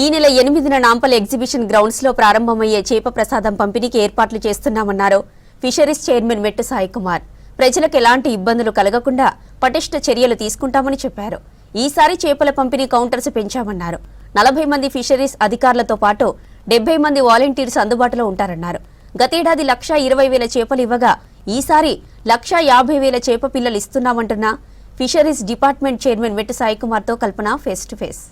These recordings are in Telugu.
ఈ నెల 8న నాంపల్ ఎగ్జిబిషన్ గ్రౌండ్స్ లో ప్రారంభమయ్యే చేప ప్రసాదం పంపిణీకి ఏర్పాట్లు చేస్తున్నామన్నారు ఫిషరీస్ చైర్మన్ మెట్టు సాయి కుమార్. ప్రజలకు ఎలాంటి ఇబ్బందులు కలగకుండా పటిష్ట చర్యలు తీసుకుంటామని చెప్పారు. ఈసారి చేపల పంపిణీ కౌంటర్స్ పెంచామన్నారు. 40 మంది ఫిషరీస్ అధికారులతో పాటు 70 మంది వాలంటీర్స్ అందుబాటులో ఉంటారన్నారు. గతేడాది 1,20,000 చేపలు ఇవ్వగా ఈసారి 1,50,000 చేప పిల్లలు ఇస్తున్నామంటున్న ఫిషరీస్ డిపార్ట్మెంట్ చైర్మన్ మెట్టు సాయి కుమార్ తో కల్పన ఫేస్ టు ఫేస్.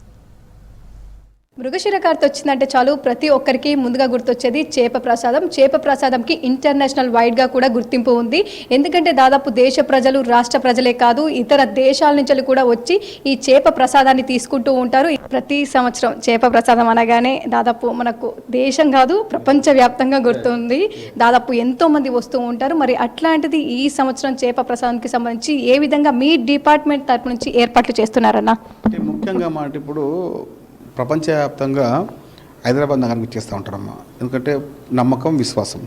మృగశిర కార్తె వచ్చిందంటే చాలు ప్రతి ఒక్కరికి ముందుగా గుర్తొచ్చేది చేప ప్రసాదం. చేప ప్రసాదంకి ఇంటర్నేషనల్ వైడ్గా కూడా గుర్తింపు ఉంది. ఎందుకంటే దాదాపు దేశ ప్రజలు, రాష్ట్ర ప్రజలే కాదు ఇతర దేశాల నుంచి కూడా వచ్చి ఈ చేప ప్రసాదాన్ని తీసుకుంటూ ఉంటారు. ప్రతి సంవత్సరం చేప ప్రసాదం అనగానే దాదాపు మనకు దేశం కాదు ప్రపంచవ్యాప్తంగా గుర్తుంది. దాదాపు ఎంతో మంది వస్తూ ఉంటారు. మరి అట్లాంటిది ఈ సంవత్సరం చేప ప్రసాదానికి సంబంధించి ఏ విధంగా మీ డిపార్ట్మెంట్ తరపు నుంచి ఏర్పాట్లు చేస్తున్నారన్న? ముఖ్యంగా మాట ఇప్పుడు ప్రపంచవ్యాప్తంగా హైదరాబాద్ నగరానికి చేస్తూ ఉంటారమ్మా. ఎందుకంటే నమ్మకం, విశ్వాసం.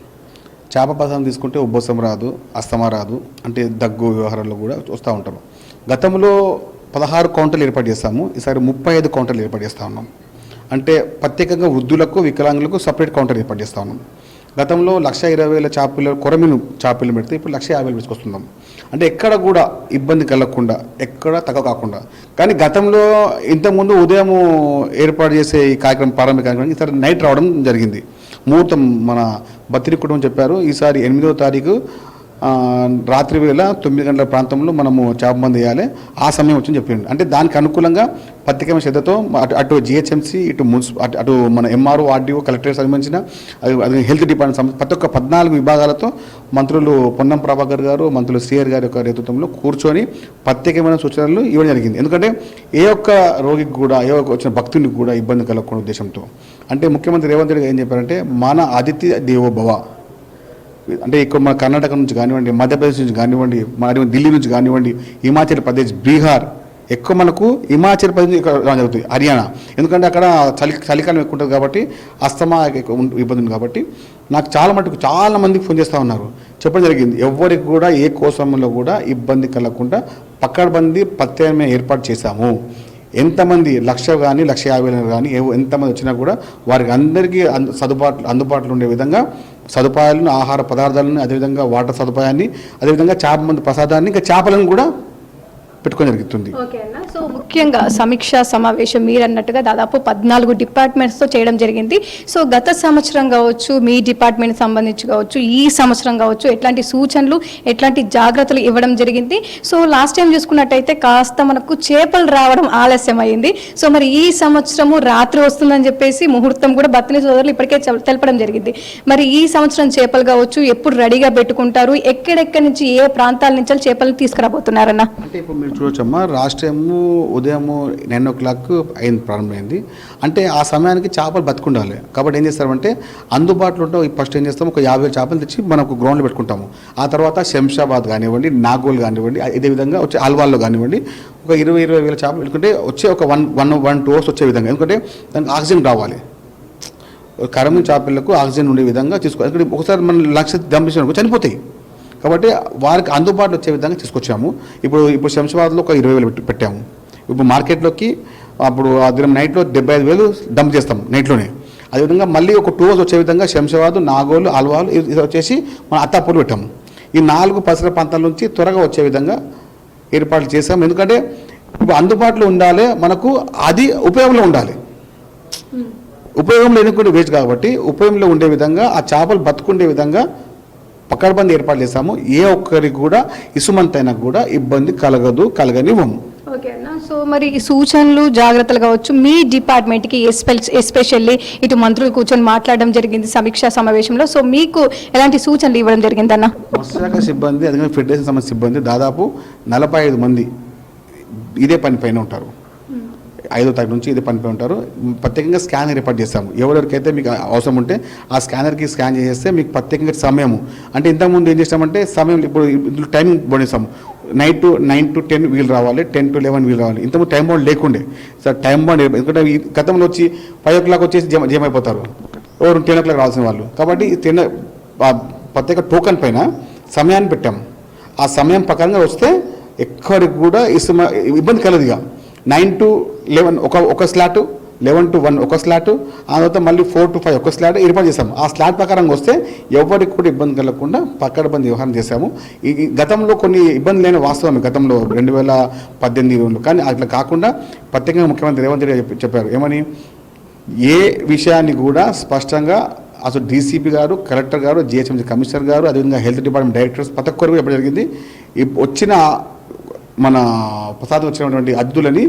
చేప ప్రసాదం తీసుకుంటే ఉబ్బసం రాదు, అస్తమా రాదు, అంటే దగ్గు వ్యవహారాల్లో కూడా వస్తూ ఉంటారు. గతంలో 16 కౌంటర్లు ఏర్పాటు చేస్తాము. ఈసారి 35 కౌంటర్లు ఏర్పాటు చేస్తూ ఉన్నాం. అంటే ప్రత్యేకంగా వృద్ధులకు, వికలాంగులకు సపరేట్ కౌంటర్ ఏర్పాటు చేస్తూ ఉన్నాం. గతంలో 1,20,000 చేపలు కొరమీను చేపలు పెడితే ఇప్పుడు 1,50,000 తీసుకొస్తున్నాం. అంటే ఎక్కడ కూడా ఇబ్బంది కలగకుండా, ఎక్కడ తక్కువ కాకుండా. కానీ గతంలో ఇంతకుముందు ఉదయం ఏర్పాటు చేసే ఈ కార్యక్రమం, ప్రారంభ కార్యక్రమం ఈసారి నైట్ రావడం జరిగింది. ముహూర్తం మన బత్తిరి కుటుంబం చెప్పారు. ఈసారి 8వ తారీఖు రాత్రి వేళ 9 గంటల ప్రాంతంలో మనము చేప మంది వేయాలి, ఆ సమయం వచ్చి చెప్పింది. అంటే దానికి అనుకూలంగా ప్రత్యేకమైన శ్రద్ధతో అటు జిహెచ్ఎంసీ, అటు మన ఎంఆర్ఓ, ఆర్డీఓ, కలెక్టరేట్ సంబంధించిన అది హెల్త్ డిపార్ట్మెంట్ ప్రతి ఒక్క 14 విభాగాలతో మంత్రులు పొన్నం ప్రభాకర్ గారు, మంత్రులు శ్రీహరి గారి యొక్క నేతృత్వంలో కూర్చొని ప్రత్యేకమైన సూచనలు ఇవ్వడం జరిగింది. ఎందుకంటే ఏ ఒక్క రోగికి కూడా, ఏ ఒక్క వచ్చిన భక్తునికి కూడా ఇబ్బంది కలగకుండా ఉద్దేశంతో. అంటే ముఖ్యమంత్రి రేవంత్ రెడ్డి ఏం చెప్పారంటే మన అతిథి దేవో భవ, అంటే ఇక్కడ మన కర్ణాటక నుంచి కానివ్వండి, మధ్యప్రదేశ్ నుంచి కానివ్వండి, మరి ఢిల్లీ నుంచి కానివ్వండి, హిమాచల్ ప్రదేశ్, బీహార్, ఎక్కువ మనకు హిమాచల్ ప్రదేశ్ ఇక్కడ జరుగుతుంది, హర్యానా. ఎందుకంటే అక్కడ చలికాలం ఎక్కువ ఉంటుంది కాబట్టి అస్తమా ఇబ్బంది ఉంది. కాబట్టి నాకు చాలా మందికి ఫోన్ చేస్తూ ఉన్నారు, చెప్పడం జరిగింది. ఎవరికి కూడా ఏ కోసంలో కూడా ఇబ్బంది కలగకుండా పక్కడబంది ప్రత్యేకమైన ఏర్పాటు చేశాము. ఎంతమంది 1,00,000 కానీ 1,50,000 కానీ ఎంతమంది వచ్చినా కూడా వారికి అందరికీ అందుబాటులో ఉండే విధంగా సదుపాయాలను, ఆహార పదార్థాలను, అదేవిధంగా వాటర్ సదుపాయాన్ని, అదేవిధంగా చేప మంది ప్రసాదాన్ని, ఇంకా చేపలను కూడా పెట్టుకొని జరుగుతుంది. ఓకే అన్న. సో ముఖ్యంగా సమీక్షా సమావేశం మీరు అన్నట్టుగా దాదాపు 14 డిపార్ట్మెంట్స్తో చేయడం జరిగింది. సో గత సంవత్సరం కావచ్చు, మీ డిపార్ట్మెంట్ సంబంధించి కావచ్చు, ఈ సంవత్సరం కావచ్చు, ఎట్లాంటి సూచనలు, ఎట్లాంటి జాగ్రత్తలు ఇవ్వడం జరిగింది? సో లాస్ట్ టైం చూసుకున్నట్టయితే కాస్త మనకు చేపలు రావడం ఆలస్యం అయింది. సో మరి ఈ సంవత్సరము రాత్రి వస్తుందని చెప్పేసి ముహూర్తం కూడా బత్తిని సోదరులు ఇప్పటికే తెలపడం జరిగింది. మరి ఈ సంవత్సరం చేపలు కావచ్చు ఎప్పుడు రెడీగా పెట్టుకుంటారు? ఎక్కడెక్కడి నుంచి, ఏ ప్రాంతాల నుంచి చేపలను తీసుకురాబోతున్నారన్న? అంటే ఇప్పుడు మీరు చూడొచ్చమ్మా, రాష్ట్రము ఉదయం 9 o'clock అయింది, ప్రారంభమైంది. అంటే ఆ సమయానికి చేపలు బతుకుండాలి. కాబట్టి ఏం చేస్తామంటే అందుబాటులో ఉంటే ఫస్ట్ ఏం చేస్తాము, ఒక 50 చేపలు తెచ్చి మనకు గ్రౌండ్లో పెట్టుకుంటాము. ఆ తర్వాత శంషాబాద్ కానివ్వండి, నాగోల్ కానివ్వండి, ఇదే విధంగా వచ్చే ఆల్వాల్లో కానివ్వండి ఒక 20,000 చేపలు పెట్టుకుంటే వచ్చే ఒక 1-2 hours వచ్చే విధంగా. ఎందుకంటే దానికి ఆక్సిజన్ రావాలి, కరమి చేపలకు ఆక్సిజన్ ఉండే విధంగా తీసుకోవాలి. ఎందుకంటే ఒకసారి మనం 1,00,000 పంపించినప్పుడు చనిపోతాయి. కాబట్టి వారికి అందుబాటులో వచ్చే విధంగా తీసుకొచ్చాము. ఇప్పుడు శంషాబాద్లో ఒక 20,000 పెట్టాము. ఇప్పుడు మార్కెట్లోకి అప్పుడు ఆ దినం నైట్లో 75,000 డంప్ చేస్తాం నైట్లోనే. అదేవిధంగా మళ్ళీ ఒక 2 hours వచ్చే విధంగా శంషాబాద్, నాగోలు, ఆల్వాలు ఇది వచ్చేసి మన అత్తాపూర్లు పెట్టాము. ఈ 4 పరిసర ప్రాంతాల నుంచి త్వరగా వచ్చే విధంగా ఏర్పాట్లు చేసాము. ఎందుకంటే ఇప్పుడు అందుబాటులో ఉండాలి, మనకు అది ఉపయోగంలో ఉండాలి. ఉపయోగంలో ఎన్నుకుంటే వేస్ట్ కాబట్టి ఉపయోగంలో ఉండే విధంగా, ఆ చేపలు బతుకుండే విధంగా పక్కడబంది ఏర్పాటు చేస్తాము. ఏ ఒక్కరికి కూడా ఇసుమంతైనా కూడా ఇబ్బంది కలగనివ్వము. ఓకే అన్న. సో మరి ఈ సూచనలు, జాగ్రత్తలు కావచ్చు మీ డిపార్ట్మెంట్కి ఎస్పెషల్లీ ఇటు మంత్రులు కూర్చొని మాట్లాడడం జరిగింది సమీక్షా సమావేశంలో. సో మీకు ఎలాంటి సూచనలు ఇవ్వడం జరిగిందన్న? మత్స్యశాఖ సిబ్బంది, అదే ఫెడరేషన్ సంబంధించిన సిబ్బంది దాదాపు 45 మంది ఇదే పని పైన ఉంటారు. 5వ తారీఖు నుంచి ఇదే పనిపై ఉంటారు. ప్రత్యేకంగా స్కానర్ ఏర్పాటు చేస్తాము. ఎవరికైతే మీకు అవసరం ఉంటే ఆ స్కానర్కి స్కాన్ చేస్తే మీకు ప్రత్యేకంగా సమయము, అంటే ఇంతకుముందు ఏం చేస్తామంటే సమయం, ఇప్పుడు టైమింగ్ పడిస్తాము. నైట్ 9 to 10 వీళ్ళు రావాలి, 10 to 11 వీళ్ళు రావాలి. ఇంతకుముందు టైం బాండ్ లేకుండే. సార్ టైం బాండ్, ఎందుకంటే ఈ గతంలో వచ్చి 5 o'clock వచ్చేసి జమ అయిపోతారు, ఎవరు 10 o'clock రావాల్సిన వాళ్ళు. కాబట్టి ప్రత్యేక టోకన్ పైన సమయాన్ని పెట్టాము. ఆ సమయం ప్రకారంగా వస్తే ఎక్కడికి కూడా ఇబ్బంది కలదుగా. 9 to 11 ఒక స్లాట్, 11 to 1 ఒక స్లాట్, ఆ తర్వాత మళ్ళీ 4 to 5 ఒక స్లాట్ ఏర్పాటు చేశాము. ఆ స్లాట్ ప్రకారంగా వస్తే ఎవరికి కూడా ఇబ్బంది కలగకుండా పక్కడబంది వ్యవహారం చేశాము. ఈ గతంలో కొన్ని ఇబ్బంది లేని వాస్తవమే, గతంలో 2018 కానీ అట్లా కాకుండా ప్రత్యేకంగా ముఖ్యమంత్రి రేవంత్ రెడ్డి చెప్పారు ఏమని, ఏ విషయాన్ని కూడా స్పష్టంగా అసలు డీసీపీ గారు, కలెక్టర్ గారు, జిహెచ్ఎంసీ కమిషనర్ గారు, అదేవిధంగా హెల్త్ డిపార్ట్మెంట్ డైరెక్టర్స్ ప్రతి ఒక్కరు కూడా చెప్పడం జరిగింది. వచ్చిన మన ప్రసాదం వచ్చినటువంటి అతిథులని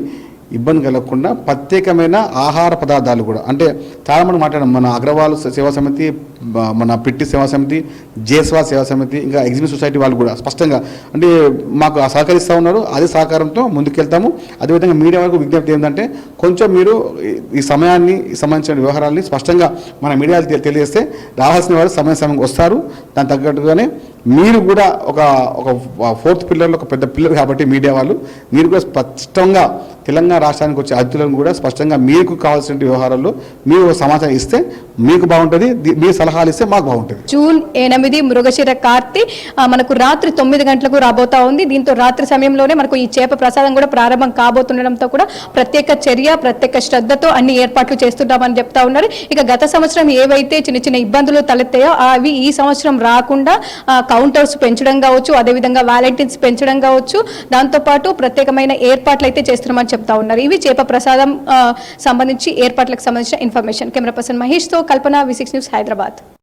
ఇబ్బంది కలగకుండా ప్రత్యేకమైన ఆహార పదార్థాలు కూడా, అంటే చాలామంది మాట్లాడాం, మన అగ్రవాల్ సేవా సమితి, మన పిట్టి సేవా సమితి, జేస్వా సేవా సమితి, ఇంకా ఎగ్జిబిషన్ సొసైటీ వాళ్ళు కూడా స్పష్టంగా అంటే మాకు సహకరిస్తూ ఉన్నారు. అదే సహకారంతో ముందుకెళ్తాము. అదేవిధంగా మీడియా వరకు విజ్ఞప్తి ఏంటంటే కొంచెం మీరు ఈ సమయాన్ని సంబంధించిన వ్యవహారాన్ని స్పష్టంగా మన మీడియా తెలియజేస్తే రావాల్సిన వారు సమయం వస్తారు. దాని తగ్గట్టుగానే మీరు కూడా ఒక 4th పిల్లర్లో ఒక పెద్ద పిల్లర్ కాబట్టి మీడియా వాళ్ళు, మీరు కూడా స్పష్టంగా తెలంగాణ రాష్ట్రానికి వచ్చే అతిథులను కూడా స్పష్టంగా మీకు కావాల్సిన వ్యవహారాల్లో మీరు సమాచారం ఇస్తే మీకు బాగుంటుంది, మీ సలహాలు ఇస్తే మాకు బాగుంటుంది. జూన్ 8 మృగశిర కార్తె మనకు రాత్రి 9 గంటలకు రాబోతా ఉంది. దీంతో రాత్రి సమయంలోనే మనకు ఈ చేప ప్రసాదం కూడా ప్రారంభం కాబోతుండడంతో కూడా ప్రత్యేక చర్య, ప్రత్యేక శ్రద్ధతో అన్ని ఏర్పాట్లు చేస్తున్నామని చెప్తా ఉన్నారు. ఇక గత సంవత్సరం ఏవైతే చిన్న చిన్న ఇబ్బందులు తలెత్తాయో అవి ఈ సంవత్సరం రాకుండా కౌంటర్స్ పెంచడం కావచ్చు, అదేవిధంగా వాలంటీర్స్ పెంచడం కావచ్చు, దాంతోపాటు ప్రత్యేకమైన ఏర్పాట్లు అయితే చేస్తున్నామని చెప్తా ఉన్నారు. ఇవి చేప ప్రసాదం సంబంధించి ఏర్పాట్లకు సంబంధించిన ఇన్ఫర్మేషన్. కెమెరా పర్సన్ మహేష్తో కల్పన, V6 న్యూస్, హైదరాబాద్.